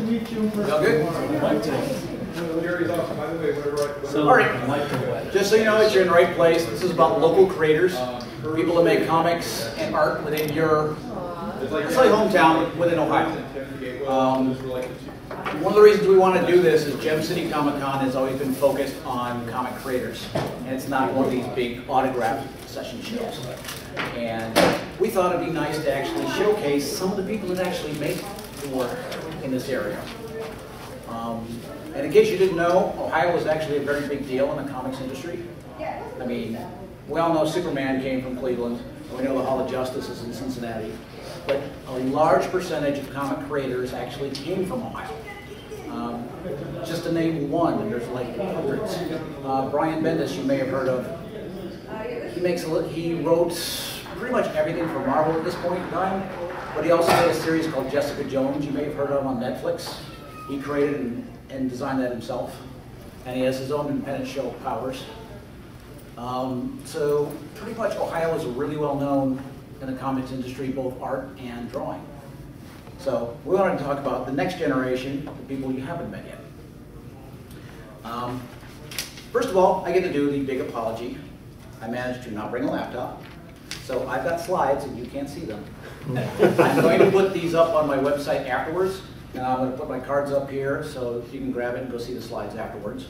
meet you. All good? So, all right, just so you know that you're in the right place, this is about local creators, people that make comics and art within your, let's say, hometown within Ohio. One of the reasons we want to do this is Gem City Comic Con has always been focused on comic creators, and it's not one of these big autograph session shows. And we thought it'd be nice to actually showcase some of the people that actually make the work in this area. And in case you didn't know, Ohio is actually a very big deal in the comics industry. I mean, we all know Superman came from Cleveland, and we know the Hall of Justice is in Cincinnati, but a large percentage of comic creators actually came from Ohio. Just to name one, and there's like hundreds. Brian Bendis, you may have heard of. He wrote pretty much everything for Marvel at this point in time, but he also made a series called Jessica Jones, you may have heard of on Netflix. He created and designed that himself, and he has his own independent show, Powers. So pretty much Ohio is really well known in the comics industry, both art and drawing. So we wanted to talk about the next generation, the people you haven't met yet. First of all, I get to do the big apology. I managed to not bring a laptop, so I've got slides and you can't see them. I'm going to put these up on my website afterwards, and I'm going to put my cards up here so you can grab it and go see the slides afterwards.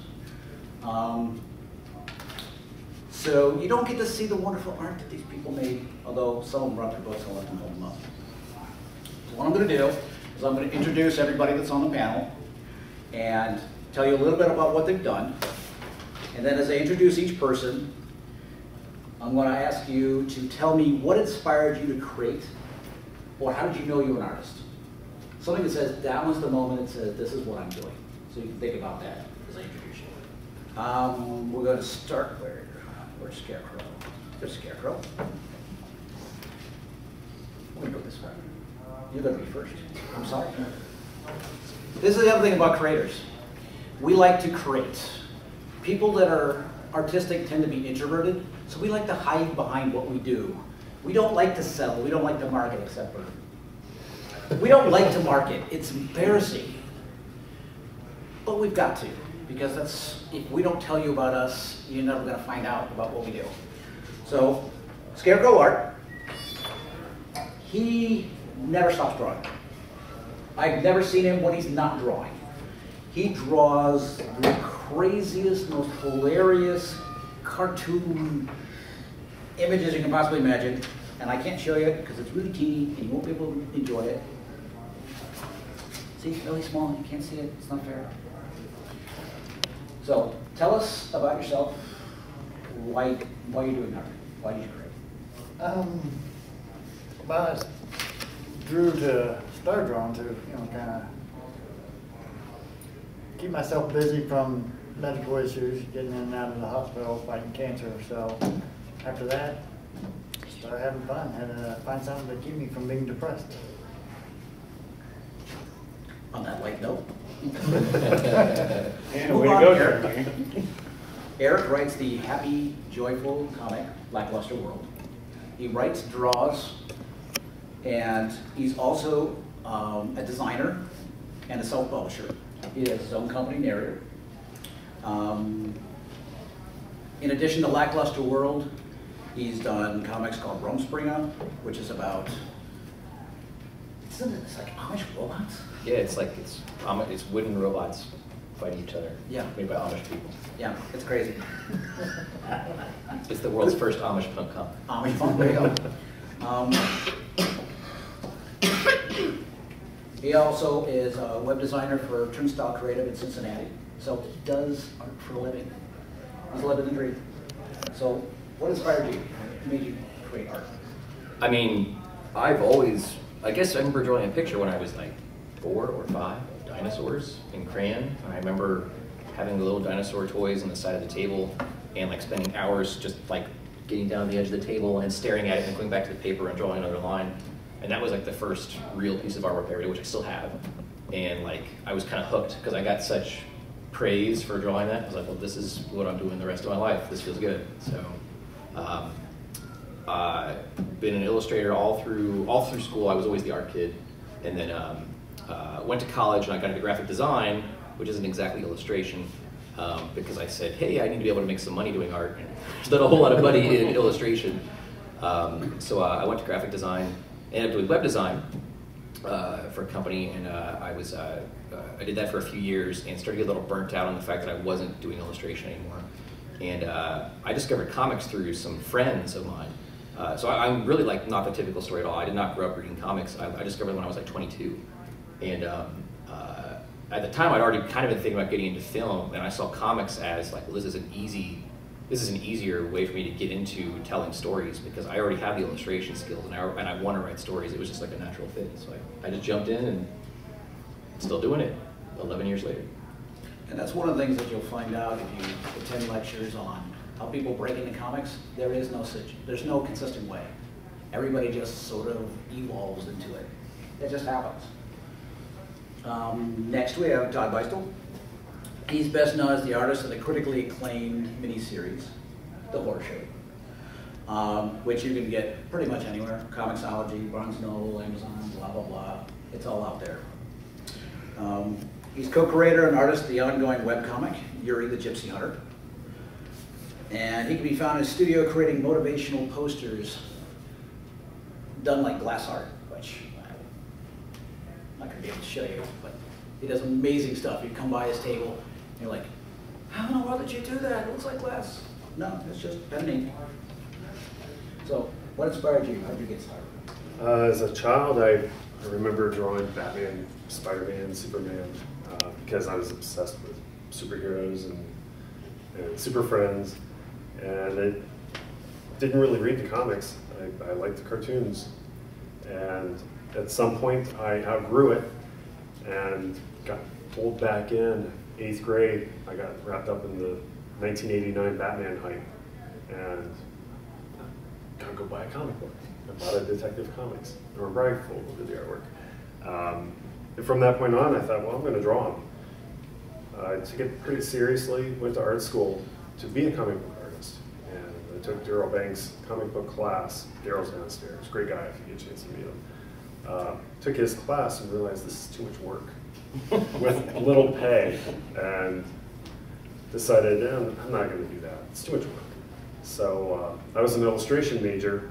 So you don't get to see the wonderful art that these people made, although some of them brought their books and let them hold them up. So what I'm going to do is I'm going to introduce everybody that's on the panel and tell you a little bit about what they've done. And then as I introduce each person, I'm going to ask you to tell me what inspired you to create, or how did you know you were an artist? Something that says, that was the moment it says, this is what I'm doing. So you can think about that as I introduce you. We're going to start, where's Skarekro? There's Skarekro. I'm going to go this way. You're going to be first. I'm sorry. This is the other thing about creators. We like to create. People that are artistic tend to be introverted, so we like to hide behind what we do. We don't like to sell. We don't like to market, except for we don't like to market. It's embarrassing. But we've got to, because that's, if we don't tell you about us, you're never going to find out about what we do. So, Skarekro Art, he never stops drawing. I've never seen him when he's not drawing. He draws the craziest, most hilarious cartoon images you can possibly imagine. And I can't show you it because it's really teeny and you won't be able to enjoy it. See, it's really small, you can't see it, it's not fair. So, tell us about yourself, why you're doing art, why did you create? Well, I drew to start drawing to, kind of keep myself busy from medical issues, getting in and out of the hospital, fighting cancer. So after that, started having fun, had to find something to keep me from being depressed. On that light note. and way to go, Eric. Eric writes the happy, joyful comic, Lackluster World. He writes, draws, and he's also a designer and a self-publisher. He has his own company, Narrator. In addition to Lackluster World, he's done comics called Rumspringa, which is about, isn't it, it's like Amish robots? Yeah, it's like, it's wooden robots fighting each other. Yeah. Made by Amish people. Yeah, it's crazy. It's the world's first Amish punk comic. Amish punk, there you go. He also is a web designer for Turnstile Creative in Cincinnati. So he does art for a living. He's living the dream. So what inspired you? What made you create art? I mean, I guess I remember drawing a picture when I was like 4 or 5 of dinosaurs in crayon. And I remember having the little dinosaur toys on the side of the table and like spending hours just like getting down the edge of the table and staring at it and going back to the paper and drawing another line. And that was like the first real piece of artwork I ever did, which I still have. And like, I was kind of hooked because I got such praise for drawing that. I was like, well, this is what I'm doing the rest of my life. This feels good. So, been an illustrator all through school. I was always the art kid. And then went to college and I got into graphic design, which isn't exactly illustration, because I said, hey, I need to be able to make some money doing art. And there's not a whole lot of money in illustration. So I went to graphic design, ended up doing web design for a company, and I did that for a few years and started to get a little burnt out on the fact that I wasn't doing illustration anymore. And I discovered comics through some friends of mine. So I'm really like not the typical story at all. I did not grow up reading comics. I discovered them when I was like 22. And at the time I'd already kind of been thinking about getting into film, and I saw comics as like, well, this is an easier way for me to get into telling stories because I already have the illustration skills and I want to write stories. It was just like a natural fit. So I just jumped in and still doing it 11 years later. And that's one of the things that you'll find out if you attend lectures on how people break into comics. There's no consistent way. Everybody just sort of evolves into it. It just happens. Next we have Todd Beistel. He's best known as the artist of the critically acclaimed miniseries, The Horror Show, which you can get pretty much anywhere. Comixology, Barnes & Noble, Amazon, blah, blah, blah. It's all out there. He's co-creator and artist of the ongoing webcomic, Yuri the Gypsy Hunter. And he can be found in his studio creating motivational posters done like glass art, which I'm not going to be able to show you, but he does amazing stuff. You come by his table, and you're like, how in the world did you do that? It looks like glass. No, it's just pen and ink. So, what inspired you? How did you get started? As a child, I remember drawing Batman, Spider-Man, Superman, because I was obsessed with superheroes and super friends, and I didn't really read the comics. I liked the cartoons, and at some point I outgrew it and got pulled back in 8th grade. I got wrapped up in the 1989 Batman hype and gotta go buy a comic book. I bought a Detective Comics. They were Bragful who did the artwork. And from that point on, I thought, well, I'm going to draw them. I took it pretty seriously, went to art school to be a comic book artist. And I took Darryl Banks' comic book class. Darryl's downstairs, great guy if you get a chance to meet him. Took his class and realized this is too much work with little pay, and decided, I'm not going to do that. It's too much work. So I was an illustration major.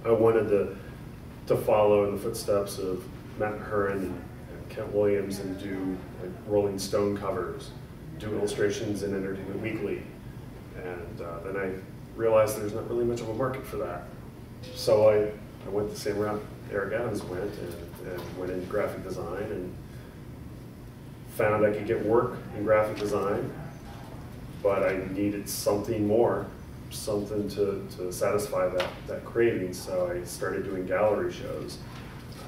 I wanted to follow in the footsteps of Matt Herron and Kent Williams and do like Rolling Stone covers, do illustrations in Entertainment Weekly. And then I realized there's not really much of a market for that. So I went the same route Eric Adams went and went into graphic design and found I could get work in graphic design, but I needed something more, something to satisfy that craving. So I started doing gallery shows,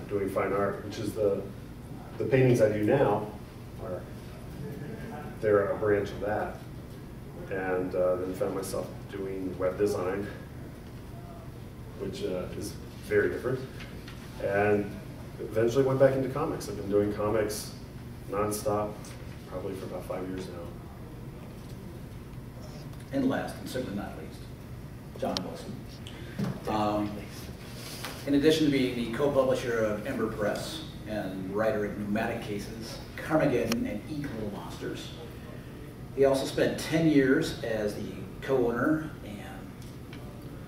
doing fine art, which is the paintings I do now they're a branch of that. And then found myself doing web design, which is very different. And eventually went back into comics. I've been doing comics nonstop, probably for about 5 years now. And last, and certainly not least, John Wilson. In addition to being the co-publisher of Ember Press and writer of Pneumatic Cases, Carmageddon, and Eek Little Monsters, he also spent 10 years as the co-owner and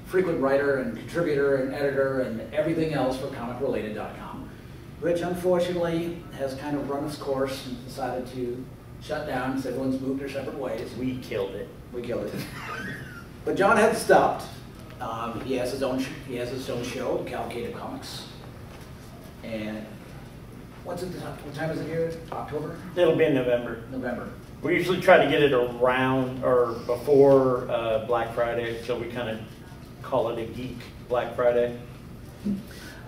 frequent writer and contributor and editor and everything else for comicrelated.com, which unfortunately has kind of run its course and decided to shut down because everyone's moved their separate ways. We killed it. We killed it. But John had stopped. He has his own show, Cavalcade of Comics. And what time is it here? October? It'll be in November. November. We usually try to get it around or before Black Friday, so we kind of call it a geek Black Friday.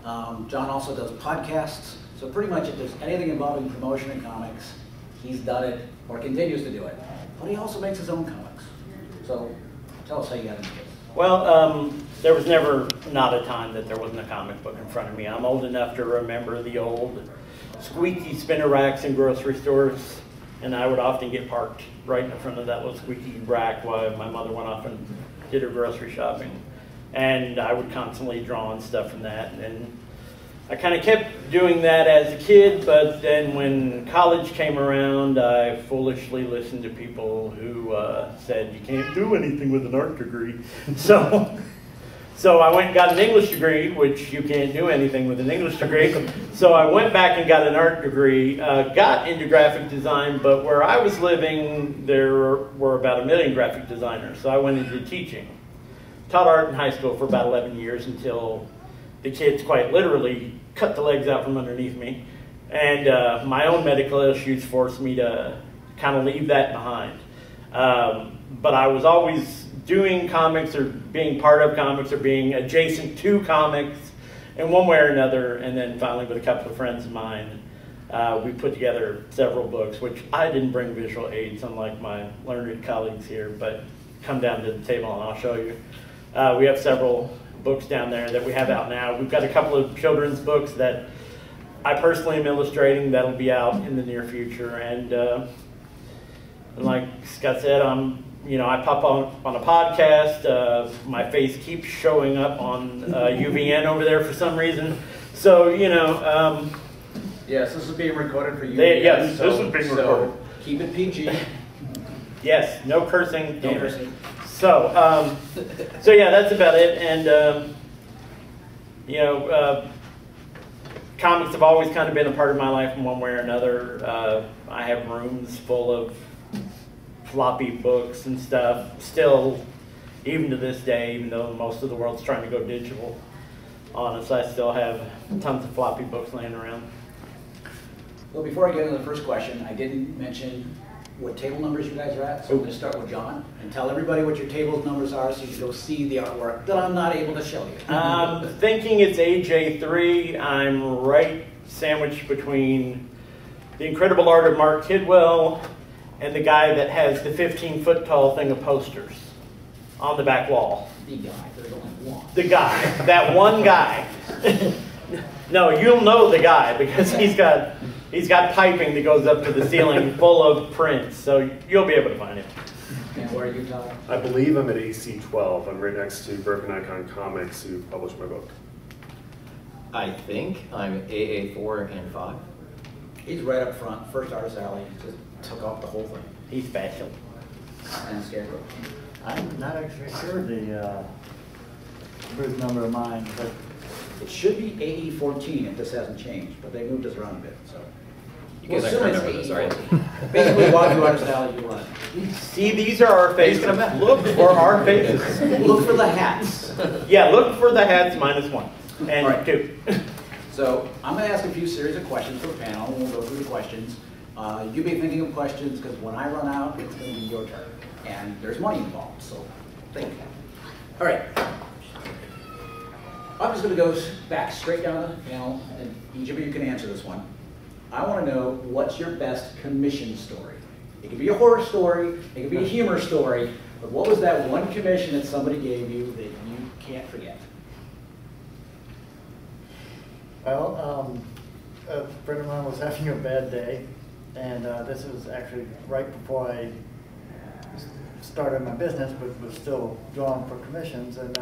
John also does podcasts, so pretty much if there's anything involving promotion in comics, he's done it or continues to do it. But he also makes his own comics. So tell us how you got into this. Well, there was never not a time that there wasn't a comic book in front of me. I'm old enough to remember the old squeaky spinner racks in grocery stores, and I would often get parked right in front of that little squeaky rack while my mother went off and did her grocery shopping. And I would constantly draw on stuff from that. And I kind of kept doing that as a kid, but then when college came around, I foolishly listened to people who said you can't do anything with an art degree. So I went and got an English degree, which you can't do anything with an English degree. So I went back and got an art degree, got into graphic design, but where I was living, there were about 1 million graphic designers. So I went into teaching. Taught art in high school for about 11 years until the kids quite literally cut the legs out from underneath me. And my own medical issues forced me to kind of leave that behind. But I was always doing comics or being part of comics or being adjacent to comics in one way or another. And then finally with a couple of friends of mine, we put together several books, which I didn't bring visual aids, unlike my learned colleagues here, but come down to the table and I'll show you. We have several books down there that we have out now. We've got a couple of children's books that I personally am illustrating that'll be out in the near future. And like Scott said, I pop on a podcast. My face keeps showing up on UVN over there for some reason. So, Yes, this is being recorded for you. Yes, this is being recorded. Keep it PG. Yes, no cursing. No cursing. So yeah, that's about it. And, comics have always kind of been a part of my life in one way or another. I have rooms full of floppy books and stuff, still, even to this day, even though most of the world's trying to go digital on us, I still have tons of floppy books laying around. Well, before I get into the first question, I didn't mention what table numbers you guys are at, so I'm going to start with John and tell everybody what your table numbers are so you can go see the artwork that I'm not able to show you. I'm thinking it's AJ3. I'm right sandwiched between the incredible art of Mark Kidwell and the guy that has the 15-foot tall thing of posters on the back wall. The guy, there's only one. The guy, that one guy. No, you'll know the guy because he's got piping that goes up to the ceiling full of prints, so you'll be able to find him. And where are you, Todd? I believe I'm at AC12. I'm right next to Broken Icon Comics, who published my book. I think I'm AA4 and 5. He's right up front, first artist alley, just took off the whole thing. He's special. And Skarekro. I'm not actually sure the booth number of mine, but It should be AE14 if this hasn't changed, but they moved us around a bit, so. You guys We'll aren't assume remember it's this, are you? AE14. Basically, Wagyu Artist Alley, you run. See, these are our faces. Look for our faces. Look for the hats. Yeah, look for the hats -1 and Right. 2. So I'm going to ask a few series of questions for the panel, and we'll go through the questions. You be thinking of questions, because when I run out, it's going to be your turn. And there's money involved, so think. All right. I'm just going to go back straight down the panel, and each of you can answer this one. I want to know, what's your best commission story? It could be a horror story, it could be a humor story, but what was that one commission that somebody gave you that you can't forget? Well, a friend of mine was having a bad day, and this was actually right before I started my business, but was still drawing for commissions, and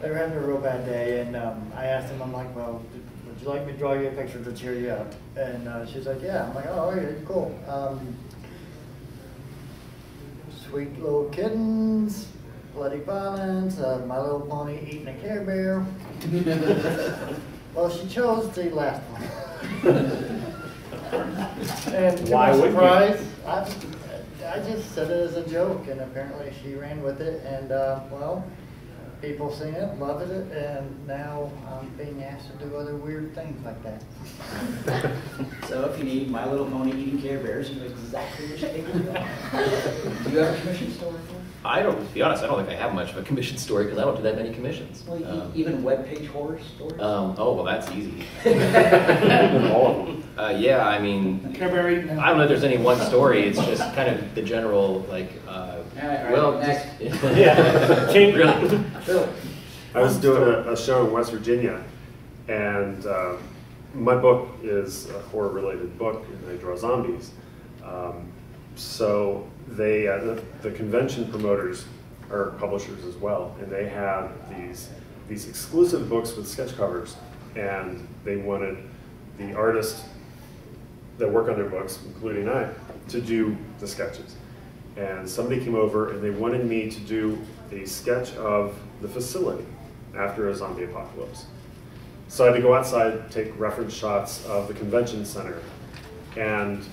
they were having a real bad day, and I asked them, I'm like, well, would you like me to draw you a picture to cheer you up? And she's like, yeah. I'm like, oh, okay, cool. Sweet little kittens, bloody violence, My Little Pony eating a Care Bear. Well, she chose the last one. And to Why my wouldn't surprise, I just said it as a joke, and apparently she ran with it, and well, people seen it, loved it, and now I'm being asked to do other weird things like that. So if you need My Little Pony eating Care Bears, you know exactly which table you are. Do you have a commission story for me? To be honest, I don't think I have much of a commission story because I don't do that many commissions. Well, even webpage horror stories? Oh, well, that's easy. All of them. Yeah, I mean, Care Bear eating I don't know if there's any one story. It's just kind of the general, like, right, well, next. just, Yeah. really. Really? I was doing a show in West Virginia, and my book is a horror-related book, and I draw zombies. So they, the convention promoters are publishers as well, and they have these exclusive books with sketch covers, and they wanted the artist that work on their books, including I, to do the sketches. And somebody came over and they wanted me to do a sketch of the facility after a zombie apocalypse. So I had to go outside, take reference shots of the convention center. And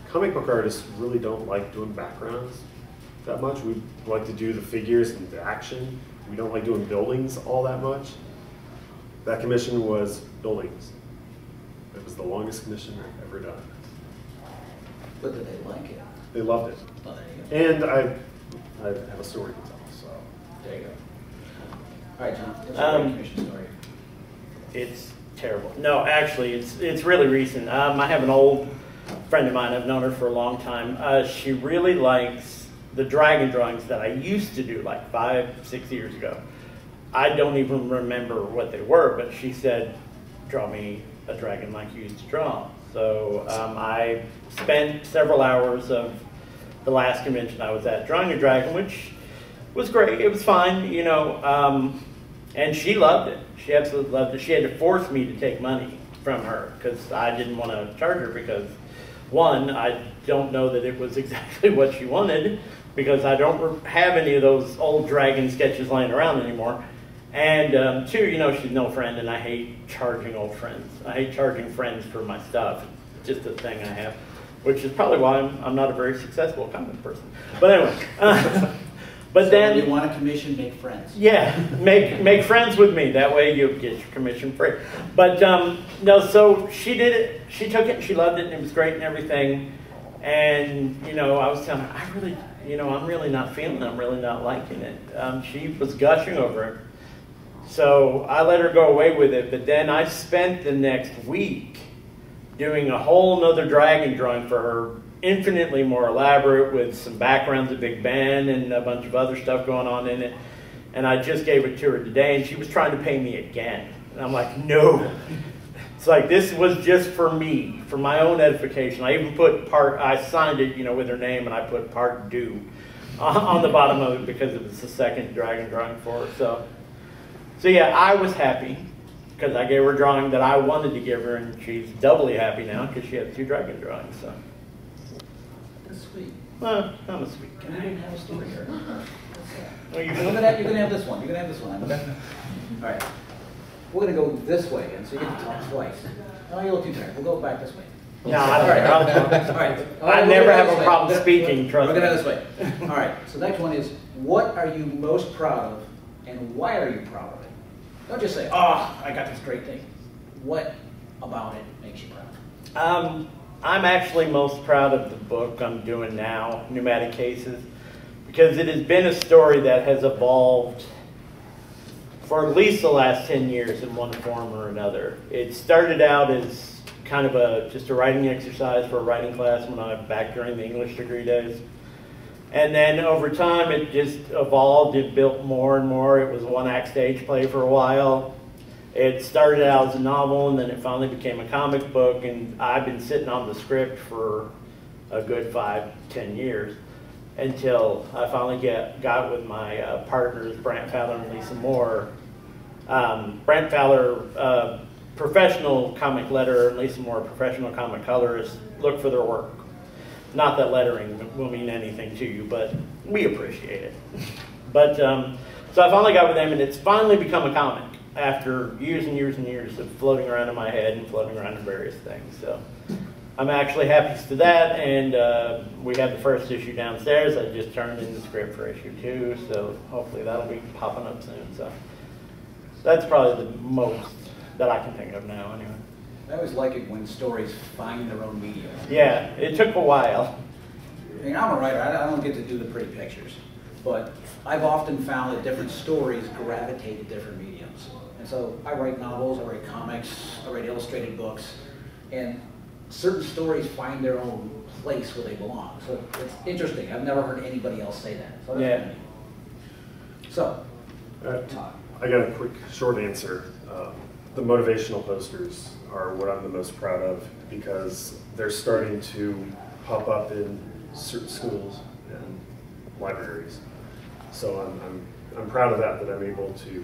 comic book artists really don't like doing backgrounds that much. We like to do the figures and the action. We don't like doing buildings all that much. That commission was buildings. It was the longest commission I've ever done. But did they like it? They loved it. Oh, there you go. And I have a story to tell, so. There you go. All right, John, what's your commission story? It's terrible. No, actually, it's really recent. I have an old friend of mine. I've known her for a long time. She really likes the dragon drawings that I used to do like 5-6 years ago. I don't even remember what they were, but she said, draw me a dragon like you used to draw. So I spent several hours of the last convention I was at drawing a dragon, which was great. It was fine, you know, and she loved it. She absolutely loved it. She had to force me to take money from her because I didn't want to charge her because, one, I don't know that it was exactly what she wanted because I don't have any of those old dragon sketches laying around anymore. And two, you know, she's no friend, and I hate charging old friends. I hate charging friends for my stuff. It's just a thing I have, which is probably why I'm not a very successful comic person. But anyway, but so then you want a commission, make friends. Yeah, make friends with me. That way you get your commission free. But no, so she did it. She took it. And she loved it, and it was great and everything. And you know, I was telling her, I'm really not feeling it. I'm really not liking it. She was gushing over it. So I let her go away with it, but then I spent the next week doing a whole nother dragon drawing for her, infinitely more elaborate with some backgrounds of Big Ben and a bunch of other stuff going on in it. And I just gave it to her today, and she was trying to pay me again. And I'm like, no. It's like, this was just for me, for my own edification. I even put I signed it, you know, with her name, and I put part due on the bottom of it because it was the second dragon drawing for her. So yeah, I was happy because I gave her a drawing that I wanted to give her, and she's doubly happy now because she has 2 dragon drawings. So That's sweet. well, I'm a sweet You guy. didn't have a story here. Well, You're gonna have this one. You're gonna have this one. Okay. All right. We're gonna go this way, and so you get to talk twice. No, you're a little too tired. We'll go back this way. No, I don't care. All right. I never have a problem speaking, trust me. We're gonna have this way. All right. So the next one is, what are you most proud of, and why are you proud of it? Don't just say, oh, I got this great thing. What about it makes you proud? I'm actually most proud of the book I'm doing now, Pneumatic Cases, because it has been a story that has evolved for at least the last 10 years in one form or another. It started out as kind of just a writing exercise for a writing class when I was back during the English degree days. And then over time, it just evolved. It built more and more. It was a one-act stage play for a while. It started out as a novel, and then it finally became a comic book. And I've been sitting on the script for a good 5-10 years until I finally got with my partners, Brant Fowler and Lisa Moore. Brant Fowler, professional comic letterer, and Lisa Moore, professional comic colorist. Look for their work. Not that lettering will mean anything to you, but we appreciate it. But so I finally got with them, and it's finally become a comic after years and years and years of floating around in my head and floating around in various things. So I'm actually happy to that, and we have the first issue downstairs. I just turned in the script for issue 2, so hopefully that'll be popping up soon. So that's probably the most that I can think of now, anyway. I always like it when stories find their own medium. Yeah, it took a while. I mean, I'm a writer. I don't get to do the pretty pictures. But I've often found that different stories gravitate to different mediums. And so I write novels, I write comics, I write illustrated books. And certain stories find their own place where they belong. So it's interesting. I've never heard anybody else say that. So that's funny. So, Todd. I got a quick, short answer. The motivational posters are what I'm the most proud of because they're starting to pop up in certain schools and libraries. So I'm proud of that I'm able to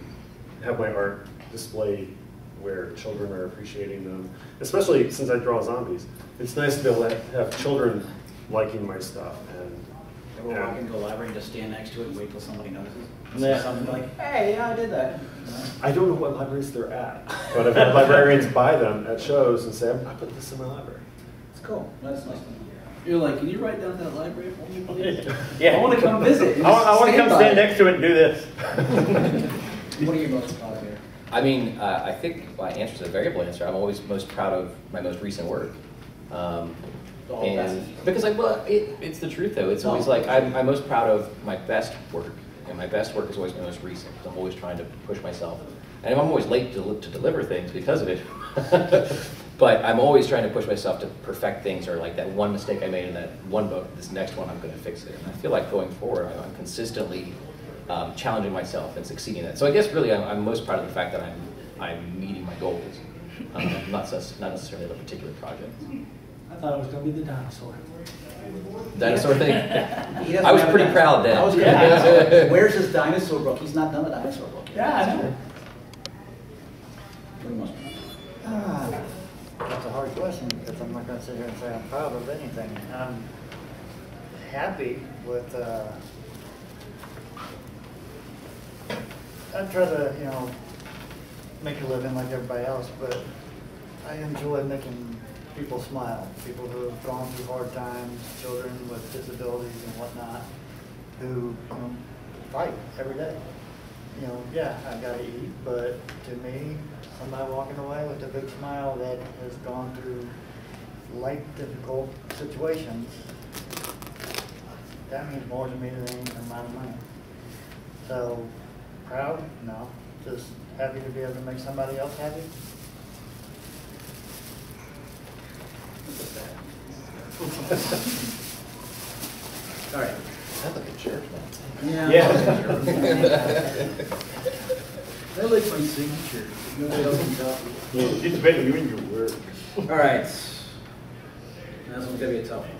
have my art displayed where children are appreciating them, especially since I draw zombies. It's nice to be able to have children liking my stuff. Ever walk into a library and just stand next to it and wait till somebody notices? Yeah. Something like, hey, yeah, I did that. I don't know what libraries they're at, but I've had librarians buy them at shows and say, I put this in my library. It's cool. That's nice. You're like, can you write down that library for me, please? Yeah. I want to come visit. I want to come by stand it. next to it and do this. What are you most proud of here? I mean, I think my answer is a variable answer. I'm always most proud of my most recent work. And because it's the truth though. It's always like I'm most proud of my best work, and my best work is always my most recent. I'm always trying to push myself, and I'm always late to deliver things because of it. But I'm always trying to push myself to perfect things, or like that one mistake I made in that one book. This next one, I'm going to fix it. And I feel like going forward, I'm consistently challenging myself and succeeding in that. So I guess really, I'm most proud of the fact that I'm meeting my goals, not necessarily of a particular project. I thought it was going to be the dinosaur. Dinosaur thing? He doesn't I was have a pretty dinosaur. proud then. I was gonna ask, where's his dinosaur book? He's not done a dinosaur book yet. Yeah, I know. What are you most proud of? That's a hard question because I'm not going to sit here and say I'm proud of anything. I'm happy with. I try to, make a living like everybody else, but I enjoy making people smile. People who have gone through hard times, children with disabilities and whatnot, who fight every day. Yeah, I gotta eat, but to me, somebody walking away with a big smile that has gone through life difficult situations, that means more to me than any amount of money. So, proud? No. Just happy to be able to make somebody else happy. All right. Sounds like a church, man. Yeah. I like my signature. Nobody else can copy. It's better you and your work. All right. This one's going to be a tough one.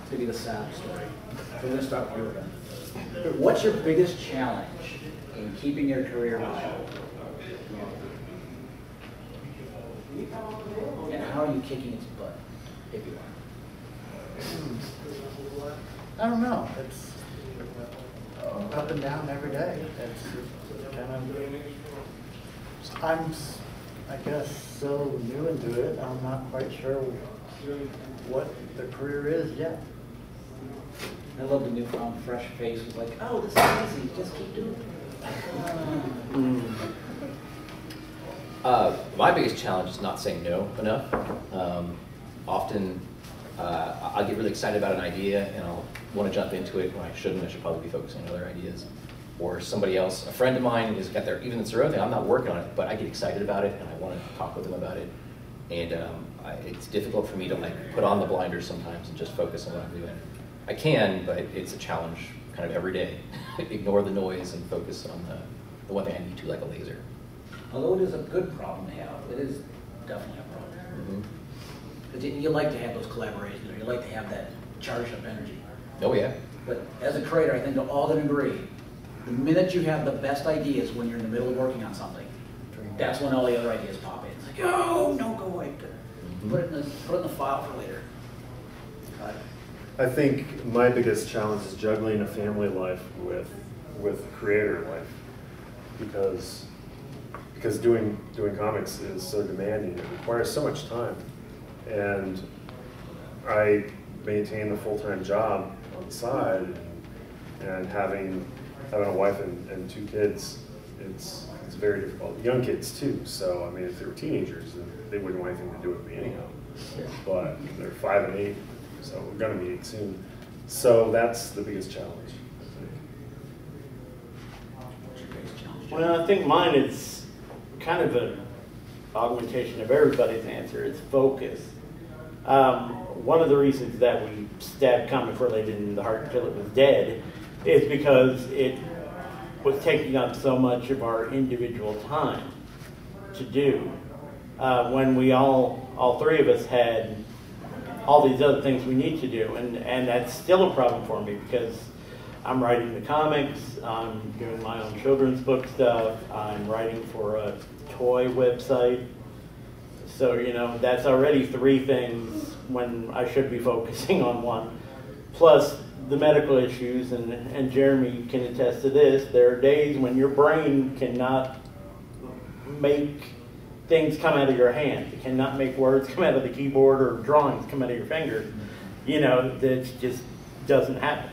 It's going to be the sad story. So we're going to start with you again. What's your biggest challenge in keeping your career going? And how are you kicking its butt, if you are? I don't know. It's up and down every day. It's kind of. I guess, so new into it. I'm not quite sure what the career is yet. I love the newfound fresh face. It's like, oh, this is easy. Just keep doing it. My biggest challenge is not saying no enough. Often, I'll get really excited about an idea and I'll want to jump into it when I shouldn't. I should probably be focusing on other ideas. Or somebody else, a friend of mine, is got even it's their own thing. I'm not working on it, but I get excited about it and I want to talk with them about it. And it's difficult for me to put on the blinders sometimes and just focus on what I'm doing. I can, but it's a challenge kind of every day. Ignore the noise and focus on the one thing I need to, like a laser. Although it is a good problem to have, it is definitely a problem. Because you like to have those collaborations, or you like to have that charged up energy. Oh yeah. But as a creator, I think they're all going to agree, the minute you have the best ideas when you're in the middle of working on something, that's when all the other ideas pop in. It's like, oh, no, go away. Put it in the file for later. I think my biggest challenge is juggling a family life with creator life, because doing comics is so demanding. It requires so much time, and I maintain a full-time job on the side, and having a wife and 2 kids, it's very difficult. Young kids too. So I mean, if they were teenagers, then they wouldn't want anything to do with me anyhow. But they're 5 and 8. So we're going to meet soon. So that's the biggest challenge, I think. Well, I think mine is kind of an augmentation of everybody's answer. It's focus. One of the reasons that we stabbed comic related in the heart until it was dead is because it was taking up so much of our individual time to do. When we all 3 of us had all these other things we need to do, and that's still a problem for me because I'm writing the comics, I'm doing my own children's book stuff, I'm writing for a toy website. So, you know, that's already 3 things when I should be focusing on one. Plus the medical issues, and Jeremy can attest to this, there are days when your brain cannot make things come out of your hand. It cannot make words come out of the keyboard or drawings come out of your fingers. You know, that just doesn't happen.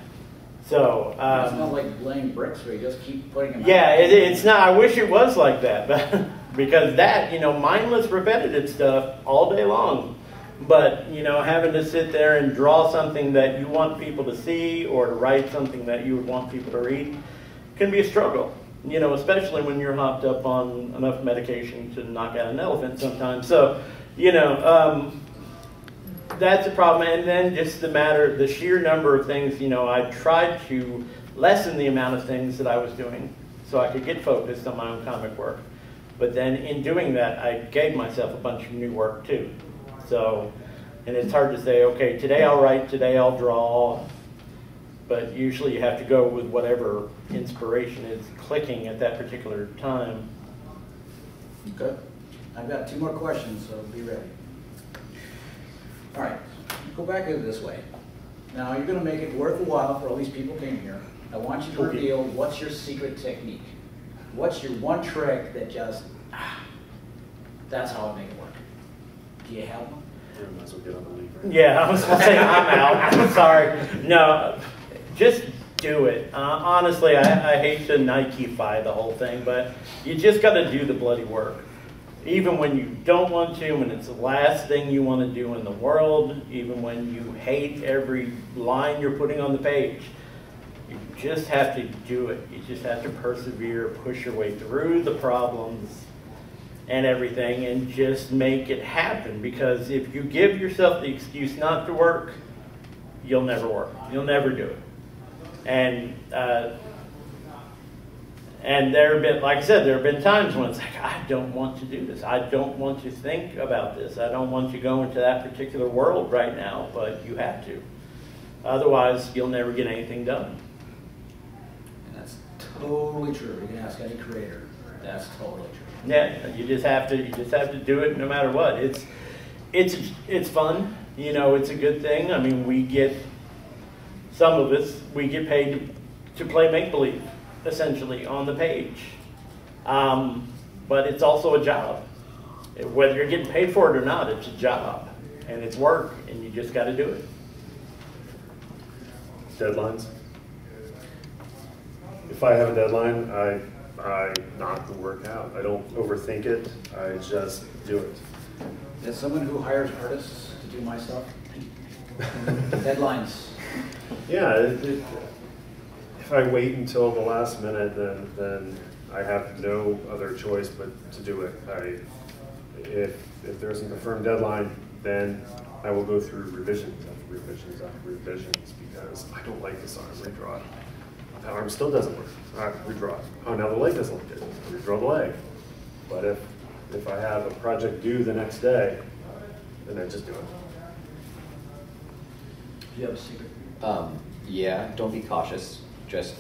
So it's not like laying bricks where you just keep putting them yeah, out. it's not. I wish it was like that, but because that, you know, mindless, repetitive stuff all day long. But, you know, having to sit there and draw something that you want people to see or to write something that you would want people to read can be a struggle. You know, especially when you're hopped up on enough medication to knock out an elephant sometimes. So, you know, that's a problem. And then just the sheer number of things, you know, I tried to lessen the amount of things that I was doing so I could get focused on my own comic work. But then in doing that, I gave myself a bunch of new work too. So, and it's hard to say, okay, today I'll write, today I'll draw. But usually you have to go with whatever inspiration is clicking at that particular time. Okay. I've got 2 more questions, so be ready. All right, go back at it this way. Now you're going to make it worth a while for all these people who came here. I want you to reveal what's your secret technique. What's your one trick that just, that's how I make it work. Do you have one? You might as well get on the lead, right? Yeah, I was going to say I'm out. I'm sorry. No, just do it. Honestly, I hate to Nike-fy the whole thing, but you just got to do the bloody work. Even when you don't want to, when it's the last thing you want to do in the world, even when you hate every line you're putting on the page, you just have to do it. You just have to persevere, push your way through the problems and everything, and just make it happen. Because if you give yourself the excuse not to work, you'll never work. You'll never do it. And there have been, like I said, there have been times when it's like, I don't want to do this. I don't want to think about this. I don't want to go into that particular world right now, but you have to. Otherwise, you'll never get anything done. And that's totally true. You can ask any creator. That's totally true. Yeah, you just have to do it no matter what. It's fun. You know, it's a good thing. I mean, some of us, we get paid to play make-believe, essentially, on the page. But it's also a job. Whether you're getting paid for it or not, it's a job. And it's work, and you just got to do it. Deadlines. If I have a deadline, I knock the work out. I don't overthink it. I just do it. As someone who hires artists to do my stuff, deadlines. Yeah, if I wait until the last minute, then I have no other choice but to do it. If there isn't a firm deadline, then I will go through revisions after revisions after revisions because I don't like this arm. Redraw it. That arm still doesn't work. Redraw it. Oh, now the leg doesn't look good. Redraw the leg. But if I have a project due the next day, then I just do it. Do you have a secret? Yeah, don't be cautious. Just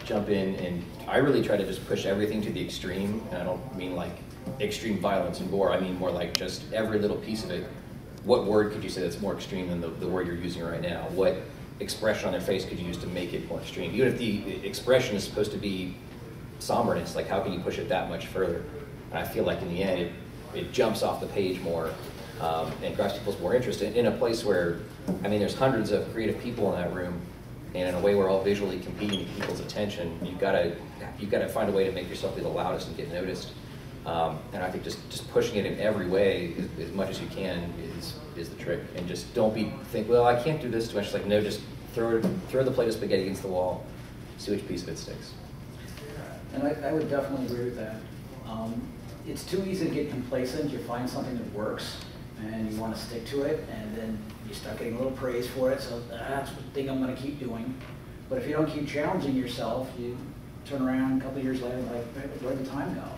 jump in, and I really try to just push everything to the extreme. And I don't mean like extreme violence and gore. I mean more like just every little piece of it. What word could you say that's more extreme than the word you're using right now? What expression on their face could you use to make it more extreme? Even if the expression is supposed to be somberness, like how can you push it that much further? And I feel like in the end, it jumps off the page more and grabs people's more interest in a place where, I mean, there's hundreds of creative people in that room, and in a way we're all visually competing for people's attention. You've got to find a way to make yourself be the loudest and get noticed. And I think just pushing it in every way as much as you can is the trick. And just don't think, well, I can't do this too much. It's like, no, just throw the plate of spaghetti against the wall, see which piece of it sticks. And I would definitely agree with that. It's too easy to get complacent. You find something that works, and you want to stick to it, and then you start getting a little praise for it, so that's the thing I'm going to keep doing. But if you don't keep challenging yourself, you turn around a couple of years later and like, where'd the time go?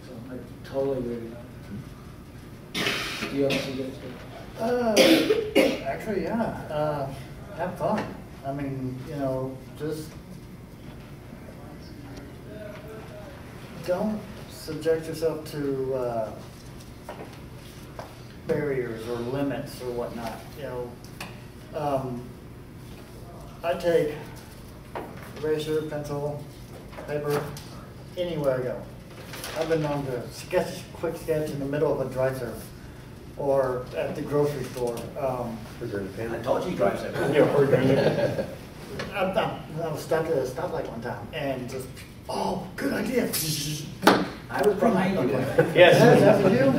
So I totally agree with that. Do you have a secret? Actually, yeah. Have fun. I mean, you know, just don't subject yourself to barriers or limits or whatnot. You know, I take eraser, pencil, paper, anywhere I go. I've been known to quick sketch in the middle of a drive-thru or at the grocery store. I told you he drives that. I was stopped at a stoplight one time and just, oh, good idea. I was behind you. Yes. That was you?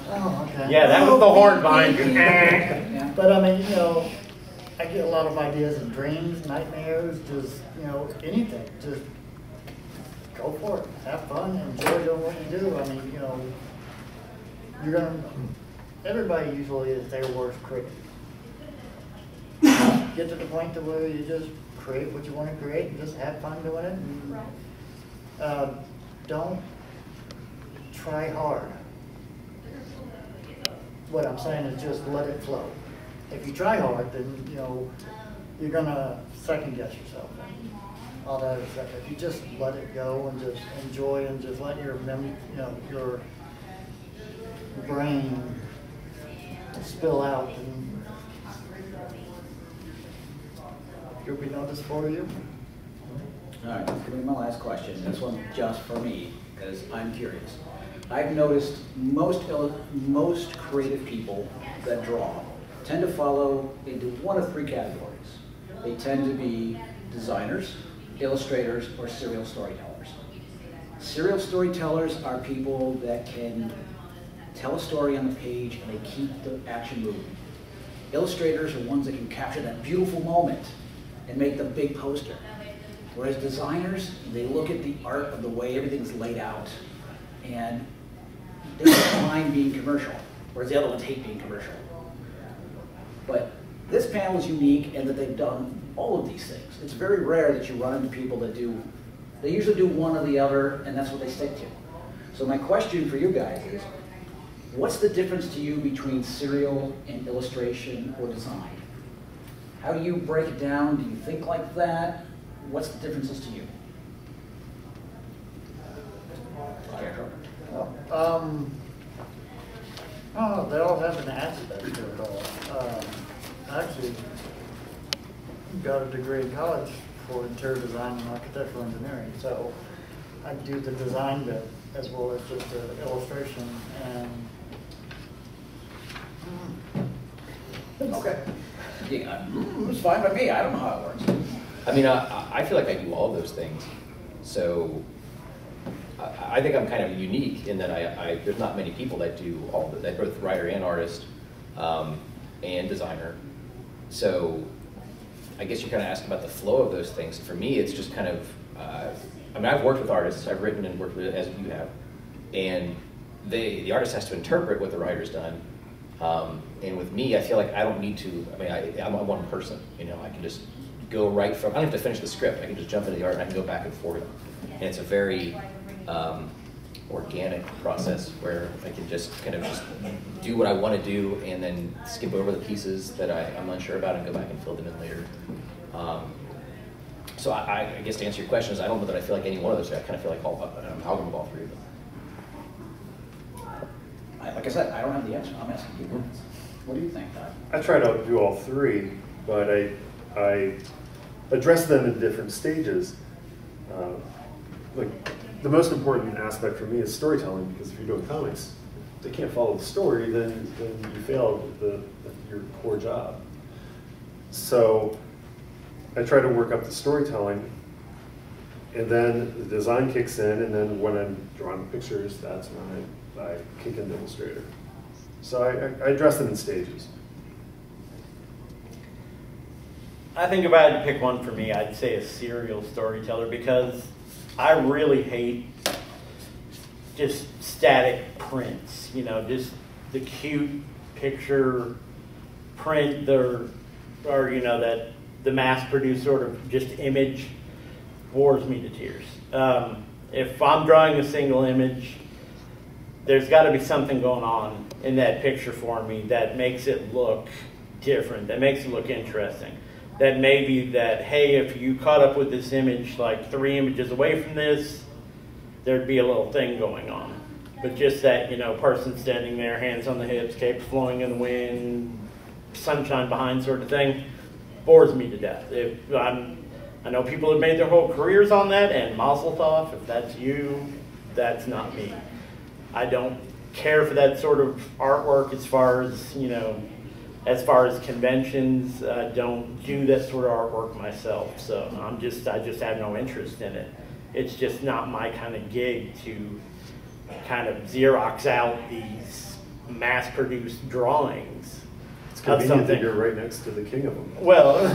Oh, okay. Yeah, that was the horn behind you. Yeah. But I mean, you know, I get a lot of ideas and dreams, nightmares, just, you know, anything. Just go for it. Have fun, enjoy doing what you do. I mean, you know, everybody usually is their worst critic. Get to the point to where you just create what you want to create and just have fun doing it. And, don't try hard. What I'm saying is just let it flow. If you try hard, then, you know, you're gonna second guess yourself and all that other stuff. If you just let it go and just enjoy and just let your your brain spill out, and you'll be noticed for you. All right, this is going to be my last question. This one just for me, because I'm curious. I've noticed most creative people that draw tend to follow into one of three categories. They tend to be designers, illustrators, or serial storytellers. Serial storytellers are people that can tell a story on the page and they keep the action moving. Illustrators are ones that can capture that beautiful moment and make the big poster. Whereas designers, they look at the art of the way everything's laid out and they don't mind being commercial, whereas the other ones hate being commercial. But this panel is unique in that they've done all of these things. It's very rare that you run into people that they usually do one or the other, and that's what they stick to. So my question for you guys is, what's the difference to you between serial and illustration or design? How do you break it down? Do you think like that? What's the differences to you? Oh, they all have an aspect to it all. I actually got a degree in college for interior design and architectural engineering, so I do the design bit as well as just the illustration. And Okay. Yeah, it's fine by me. I don't know how it works. I mean, I feel like I do all those things. So I think I'm kind of unique in that there's not many people that do all of that, both writer and artist and designer. So I guess you're kind of asking about the flow of those things. For me, it's just kind of, I mean, I've worked with artists, I've written and worked with, as you have, and the artist has to interpret what the writer's done. And with me, I feel like I don't need to, I mean, I'm one person, you know, I can just go right from, I don't have to finish the script, I can just jump into the art and I can go back and forth. And it's a very organic process where I can just kind of just do what I want to do and then skip over the pieces that I'm unsure about and go back and fill them in later. So I guess to answer your question is I don't know that I feel like any one of those, I kind of feel like an amalgam of all three of them. Like I said, I don't have the answer. I'm asking you. What do you think, Todd? I try to do all three, but I address them in different stages. Like the most important aspect for me is storytelling, because if you're doing comics, if they can't follow the story, then you fail your core job. So I try to work up the storytelling, and then the design kicks in, and then when I'm drawing the pictures, that's when I kick in the Illustrator. So I address them in stages. I think if I had to pick one for me, I'd say a serial storyteller, because I really hate just static prints, you know, just the cute picture print or you know, that the mass-produced sort of just image bores me to tears. If I'm drawing a single image, there's got to be something going on in that picture for me that makes it look different, that makes it look interesting. That maybe that, hey, if you caught up with this image like 3 images away from this, there'd be a little thing going on. But just that, you know, person standing there, hands on the hips, capes flowing in the wind, sunshine behind sort of thing, bores me to death. I know people have made their whole careers on that, and mazel tov, if that's you, that's not me. I don't care for that sort of artwork as far as, you know, as far as conventions. Don't do that sort of artwork myself, so I just have no interest in it. It's just not my kind of gig to kind of Xerox out these mass-produced drawings. It's convenient that you're right next to the king of them. Well,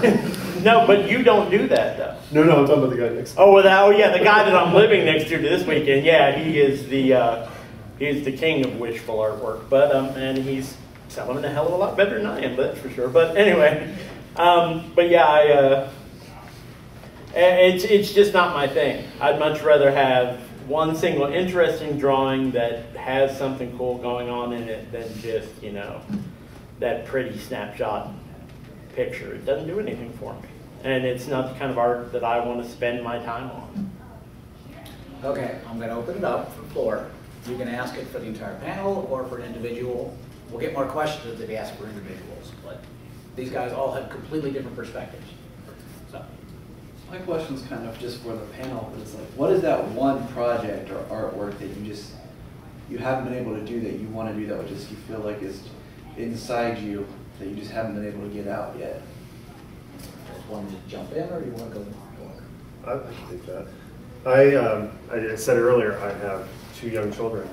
no, but you don't do that, though. No, I'm talking about the guy next to me. Oh, yeah, the guy that I'm living next to this weekend, yeah, he is the king of wishful artwork, but and he's selling it a hell of a lot better than I am, that's for sure. But anyway, but yeah, it's just not my thing. I'd much rather have one single interesting drawing that has something cool going on in it than just, you know, that pretty snapshot picture. It doesn't do anything for me. And it's not the kind of art that I want to spend my time on. Okay, I'm going to open it up for the floor. You can ask it for the entire panel or for an individual. We'll get more questions if they ask for individuals, but these guys all have completely different perspectives. So. My question's kind of just for the panel, but it's like, what is that one project or artwork that you haven't been able to do that you want to do, that would just, you feel like is inside you that you just haven't been able to get out yet? Just want to jump in, or you want to go? I can take that. I said earlier, I have 2 young children.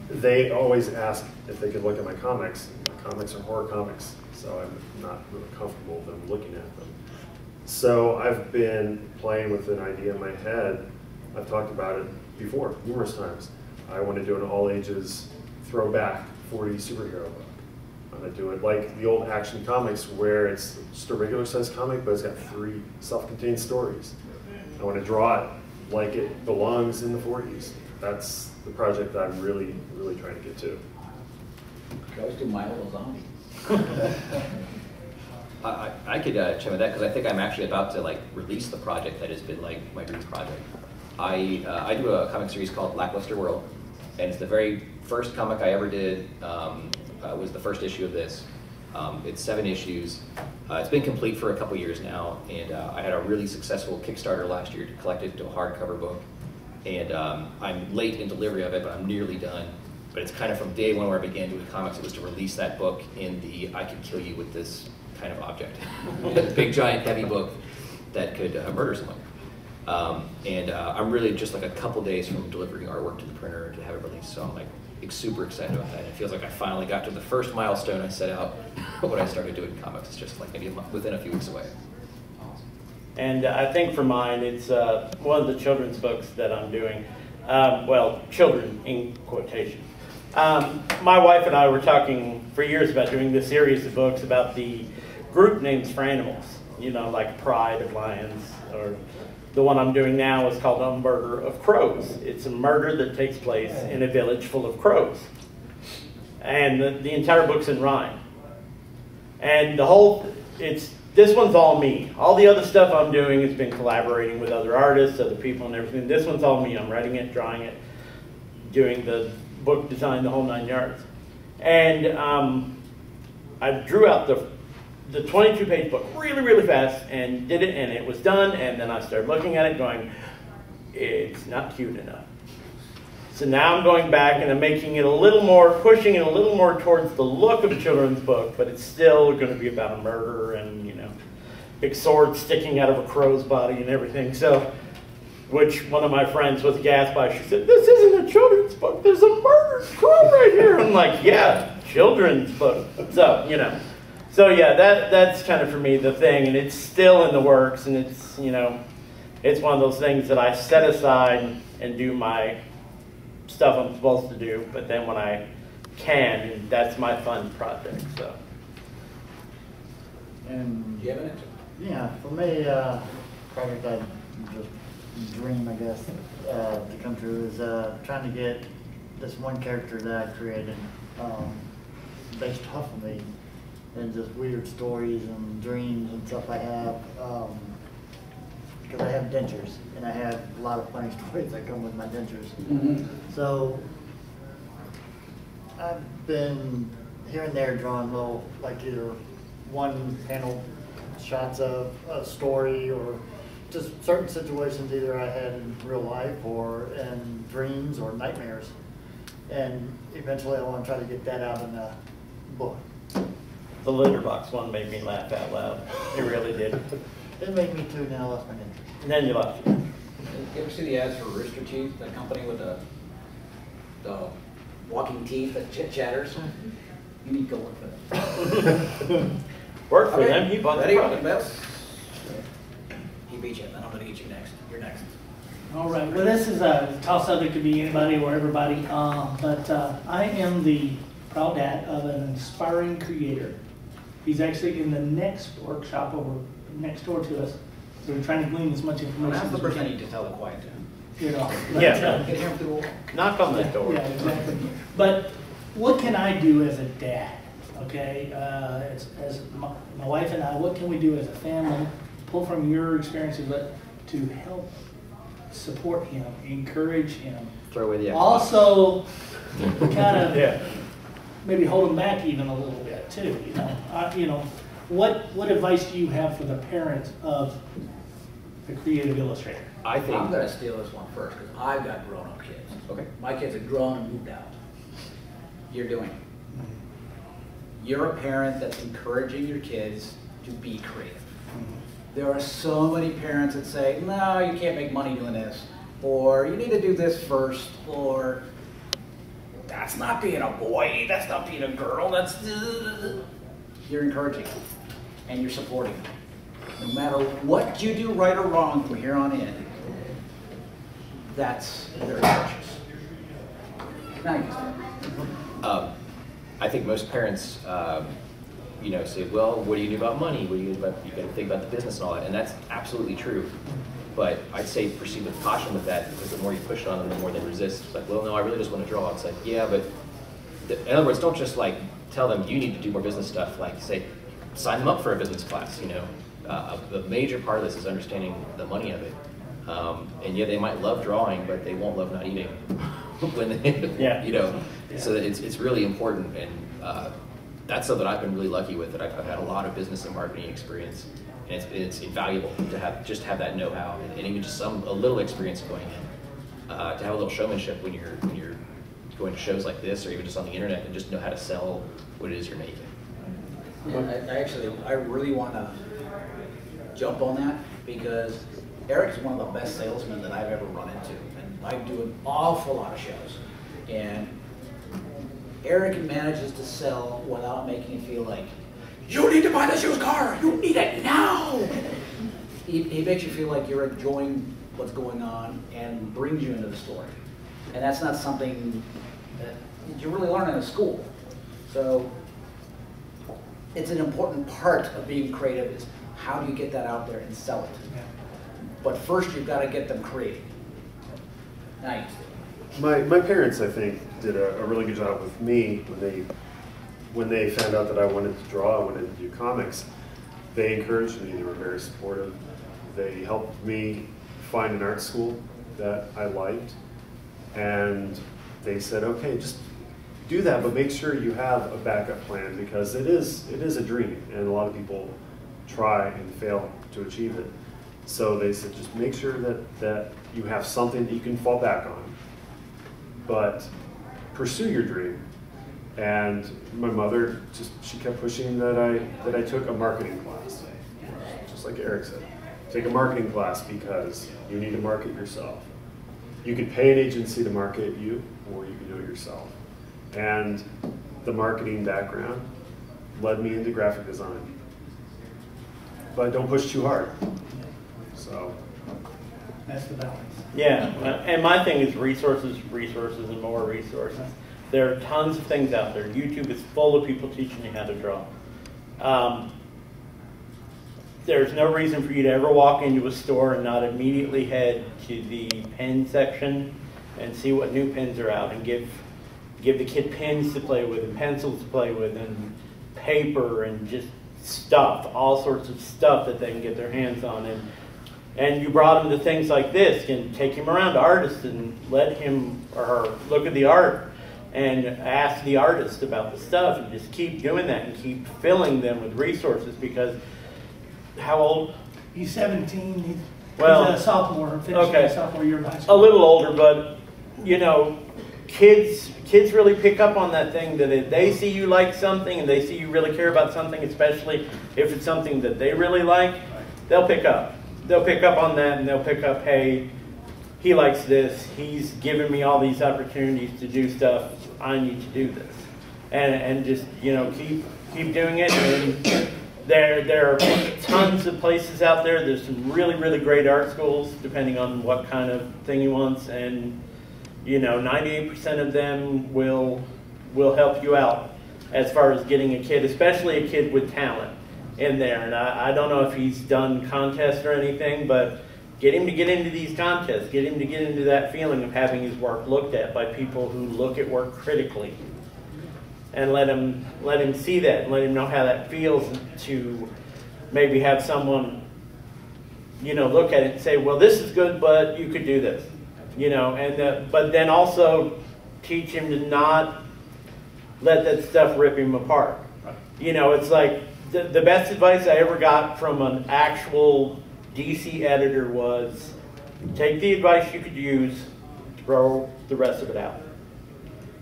They always ask if they could look at my comics. My comics are horror comics, so I'm not really comfortable with them looking at them. So I've been playing with an idea in my head. I've talked about it before, numerous times. I want to do an all-ages throwback 40s superhero book. I'm going to do it like the old Action Comics, where it's just a regular sized comic, but it's got 3 self-contained stories. I want to draw it like it belongs in the 40s. That's the project that I'm really, really trying to get to. You can always do My Little Zombie. I could chime with that, because I think I'm actually about to like release the project that has been like my dream project. I do a comic series called Lackluster World, and it's the very first comic I ever did. Was the first issue of this. It's 7 issues. It's been complete for a couple years now, and I had a really successful Kickstarter last year to collect it into a hardcover book. And I'm late in delivery of it, but I'm nearly done. But it's kind of from day one where I began doing comics, it was to release that book in the I could kill you with this kind of object. Big, giant, heavy book that could murder someone. I'm really just like a couple days from delivering artwork to the printer to have it released, so I'm like super excited about that. It feels like I finally got to the first milestone I set out when I started doing comics. It's just like maybe within a few weeks away. And I think for mine, it's one of the children's books that I'm doing. Well, children in quotation. My wife and I were talking for years about doing this series of books about the group names for animals. You know, like Pride of Lions, or the one I'm doing now is called A Murder of Crows. It's a murder that takes place in a village full of crows. And the entire book's in rhyme. And this one's all me. All the other stuff I'm doing has been collaborating with other artists, other people and everything. This one's all me. I'm writing it, drawing it, doing the book design, the whole 9 yards. And I drew out the 22-page book really, really fast and did it, and it was done. And then I started looking at it going, it's not cute enough. So now I'm going back and I'm making it a little more, pushing it a little more towards the look of a children's book, but it's still going to be about a murder and, you know, big sword sticking out of a crow's body and everything. So, which one of my friends was gasped by. She said, "This isn't a children's book. There's a murdered crow right here." I'm like, yeah, children's book. So, you know. So yeah, that's kind of for me the thing, and it's still in the works, and it's, you know, it's one of those things that I set aside and do my stuff I'm supposed to do, but then when I can, that's my fun project. So. And Do you have an answer? yeah, for me, project I just dream, I guess, to come true is trying to get this one character that I created based off of me, and just weird stories and dreams and stuff I have. because I have dentures, and I have a lot of funny stories that come with my dentures. So I've been here and there drawing little, like either one panel shots of a story or just certain situations either I had in real life or in dreams or nightmares. And eventually I want to try to get that out in a book. The litter box one made me laugh out loud. It really did. It made me too, now I lost my interest. And then you lost it. You ever see the ads for Rooster Teeth, that company with the walking teeth that chatters? You need to go work for them. Work for them, you bought the Ready? product. Bells? He beat you, then I'm gonna get you next. You're next. All right, well, this is a tough subject to be anybody or everybody, but I am the proud dad of an inspiring creator. He's actually in the next workshop over next door to us. So we're trying to glean as much Well, information that's as the we person I can. need to tell to quiet down. You know, Yeah. Get him through the wall. Knock on the door. Yeah, exactly. But what can I do as a dad? Okay, as my wife and I, what can we do as a family? Pull from your experiences, but to help support him, encourage him. Throw away the Xbox. Also, kind of Yeah. maybe hold them back even a little bit too. You know, what advice do you have for the parents of the creative illustrator? I think. I'm gonna steal this one first, because I've got grown-up kids. Okay. My kids are grown and moved out. You're doing it. You're a parent that's encouraging your kids to be creative. There are so many parents that say, no, you can't make money doing this, or you need to do this first, or that's not being a boy, that's not being a girl, that's... You're encouraging them, and you're supporting them. No matter what you do right or wrong from here on in, that's very precious. Now you can I think most parents, say, well, what do you do about money? What do you do about, you got to think about the business and all that, and that's absolutely true. But I'd say proceed with caution with that, because the more you push it on them, the more they resist. It's like, well, no, I really just want to draw. It's like, yeah, but in other words, don't just like tell them you need to do more business stuff. Like, say, sign them up for a business class. The major part of this is understanding the money of it. And yeah, they might love drawing, but they won't love not eating. When they, Yeah. So that it's really important, and that's something I've been really lucky with. That I've had a lot of business and marketing experience, and it's invaluable to have that know-how and even just a little experience going in, to have a little showmanship when you're going to shows like this, or even just on the internet, and just know how to sell what it is you're making. I really want to jump on that, because Eric's one of the best salesmen that I've ever run into, and I do an awful lot of shows, and Eric manages to sell without making you feel like, you need to buy this used car, you need it now. He makes you feel like you're enjoying what's going on and brings you into the story. And that's not something that you really learn in a school. So it's an important part of being creative, is how do you get that out there and sell it? But first you've got to get them creating. Now you see. My parents, I think, did a really good job with me when they found out that I wanted to draw, I wanted to do comics. They encouraged me, they were very supportive. They helped me find an art school that I liked, and they said, okay, just do that, but make sure you have a backup plan, because it is a dream, and a lot of people try and fail to achieve it. So they said, just make sure that you have something that you can fall back on, but pursue your dream. And my mother, she kept pushing that I took a marketing class, just like Eric said. Take a marketing class, because you need to market yourself. You could pay an agency to market you, or you can do it yourself. And the marketing background led me into graphic design. But don't push too hard. So That's the balance. Yeah, and my thing is resources, and more resources. There are tons of things out there. YouTube is full of people teaching you how to draw. There's no reason for you to ever walk into a store and not immediately head to the pen section and see what new pens are out, and give the kid pens to play with, and pencils to play with, and paper, and just stuff, all sorts of stuff that they can get their hands on. And and you brought him to things like this, and take him around to artists and let him or her look at the art and ask the artist about the stuff, and just keep doing that and keep filling them with resources. Because how old? He's 17. He's Well, a sophomore, finishing his sophomore year of high a school. little older, but you know, kids really pick up on that thing, that if they see you like something and they see you really care about something, especially if it's something that they really like, they'll pick up. They'll pick up on that, and they'll pick up, hey, he likes this, he's given me all these opportunities to do stuff, I need to do this. And just, you know, keep doing it. And there are tons of places out there. There's some really, really great art schools, depending on what kind of thing he wants. And you know, 98% of them will help you out as far as getting a kid, especially a kid with talent, in there. And I don't know if he's done contests or anything, but get him to get into these contests. Get him to get into that feeling of having his work looked at by people who look at work critically. And let him see that, and let him know how that feels to maybe have someone, you know, look at it and say, well, this is good, but you could do this. You know, and but then also teach him to not let that stuff rip him apart. You know, it's like the best advice I ever got from an actual DC editor was, take the advice you could use, throw the rest of it out.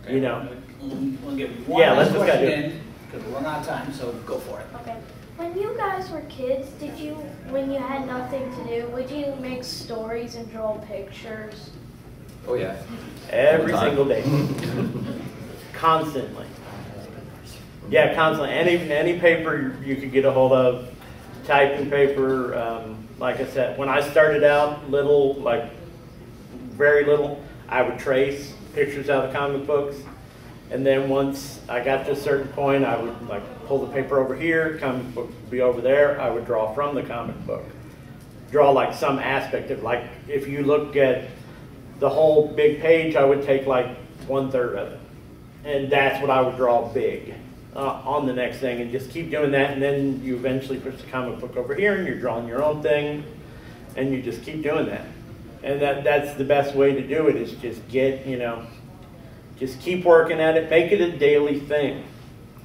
Okay. You know. We'll give one last question in, because we're running out of time, so go for it. Okay. When you guys were kids, when you had nothing to do, would you make stories and draw pictures? Oh yeah. Every All the single day. Constantly. Yeah, constantly. Any paper you could get a hold of, typing paper. Like I said, when I started out little, like very little, I would trace pictures out of comic books. And then once I got to a certain point, I would like pull the paper over here, comic book would be over there, I would draw from the comic book. Draw like some aspect of, like if you look at the whole big page, I would take like 1/3 of it. And that's what I would draw big on the next thing, and just keep doing that. And then you eventually push the comic book over here and you're drawing your own thing, and you just keep doing that. And that's the best way to do it, is just get, you know, just keep working at it. Make it a daily thing.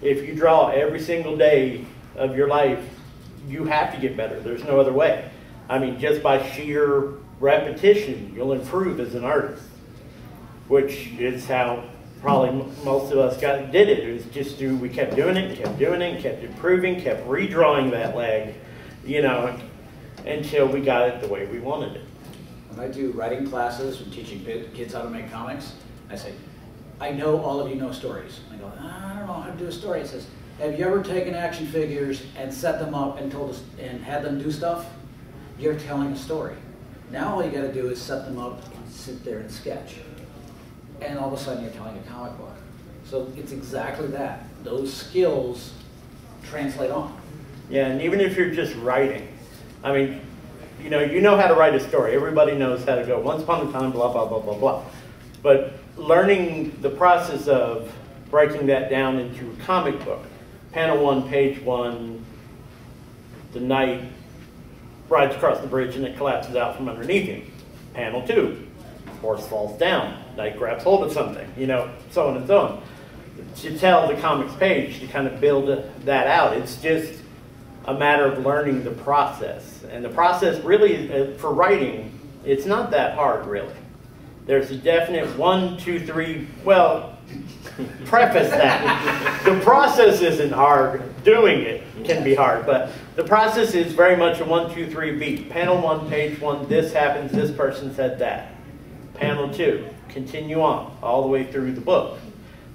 If you draw every single day of your life, you have to get better. There's no other way. I mean, just by sheer repetition, you'll improve as an artist, which is how probably most of us did it. It was just we kept doing it, kept improving, kept redrawing that leg, you know, until we got it the way we wanted it. When I do writing classes and teaching kids how to make comics, I say, I know all of you know stories. I go, I don't know how to do a story. It says, have you ever taken action figures and set them up and and had them do stuff? You're telling a story. Now all you got to do is set them up and sit there and sketch. And all of a sudden you're telling a comic book. So it's exactly that. Those skills translate on. Yeah, and even if you're just writing, I mean, you know how to write a story. Everybody knows how to go, once upon a time, blah, blah, blah, blah, blah. But learning the process of breaking that down into a comic book. Panel 1, page 1, the knight rides across the bridge and it collapses out from underneath him. Panel 2, horse falls down, knight grabs hold of something, you know, so on and so on. To tell the comics page, to kind of build that out, it's just a matter of learning the process. And the process really, for writing, it's not that hard, really. There's a definite 1, 2, 3, well, preface that. The process isn't hard. Doing it can be hard, but the process is very much a 1, 2, 3 beat. Panel 1, page 1, this happens, this person said that. Panel 2, continue on, all the way through the book.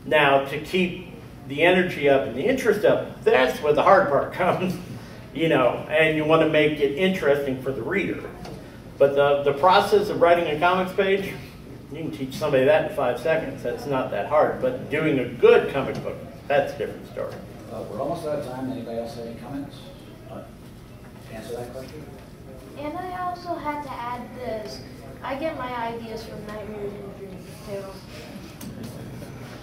Now, to keep the energy up and the interest up, that's where the hard part comes, you know, and you want to make it interesting for the reader. But the process of writing a comics page, you can teach somebody that in 5 seconds. That's not that hard. But doing a good comic book, that's a different story. We're almost out of time. Anybody else have any comments? To answer that question? And I also had to add this. I get my ideas from nightmares and dreams too.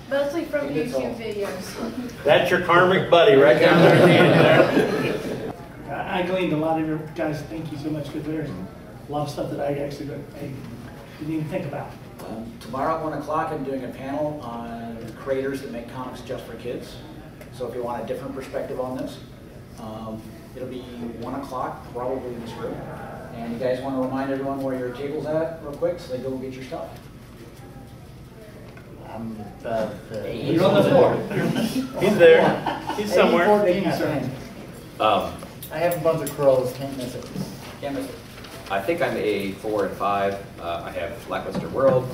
Mostly from YouTube videos. That's your karmic buddy right down there at the end there. I gleaned a lot of your guys. Thank you so much, because a lot of stuff that I actually didn't even think about. Tomorrow at 1 o'clock, I'm doing a panel on creators that make comics just for kids. So if you want a different perspective on this, it'll be 1 o'clock, probably in this room. And you guys want to remind everyone where your table's at real quick so they go get your stuff. You're on the floor. He's there. He's somewhere. 84 King, I have a bunch of crows, can't miss it. Can't miss it. I think I'm a 4 and 5. I have Lackluster World.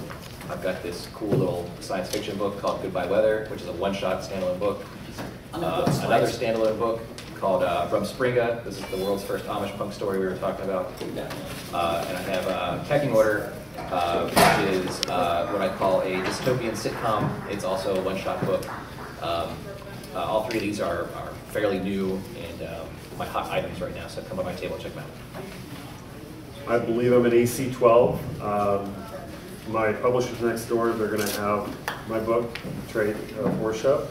I've got this cool little science fiction book called Goodbye Weather, which is a one-shot standalone book. Another standalone book called Rumspringa. This is the world's first Amish punk story we were talking about. And I have Pecking Order, which is what I call a dystopian sitcom. It's also a one-shot book. All three of these are fairly new and my hot items right now, so come by my table and check them out. I believe I'm an AC-12. My publishers next door, they're going to have my book, Trade for Show.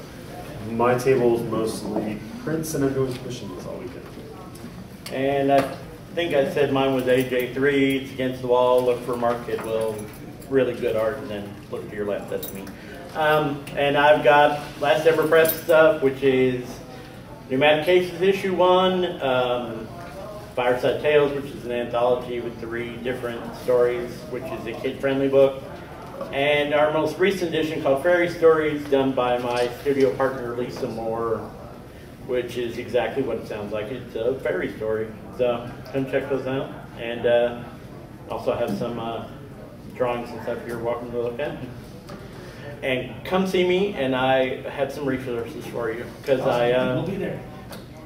My table is mostly prints, and I'm doing commissions all weekend. And I think I said mine was AJ3. It's against the wall. Look for Mark Kidwell. Really good art, and then look to your left. That's me. And I've got Last Ever Press stuff, which is Pneumatic Cases Issue 1. Fireside Tales, which is an anthology with 3 different stories, which is a kid-friendly book. And our most recent edition called Fairy Stories, done by my studio partner Lisa Moore, which is exactly what it sounds like. It's a fairy story. So come check those out. And also have some drawings and stuff you're welcome to look at. And come see me, and I have some resources for you. Because We'll be there.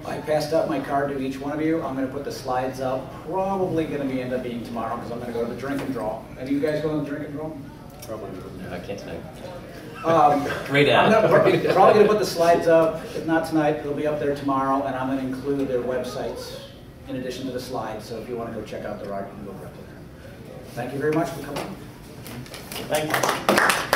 I passed out my card to each one of you. I'm going to put the slides up. Probably going to end up being tomorrow because I'm going to go to the drink and draw. Any of you guys going to the drink and draw? Probably. I can't tonight. Great ad. I'm probably going to put the slides up. If not tonight, they'll be up there tomorrow, and I'm going to include their websites in addition to the slides. So if you want to go check out their art, you can go right there. Thank you very much for coming. Thanks.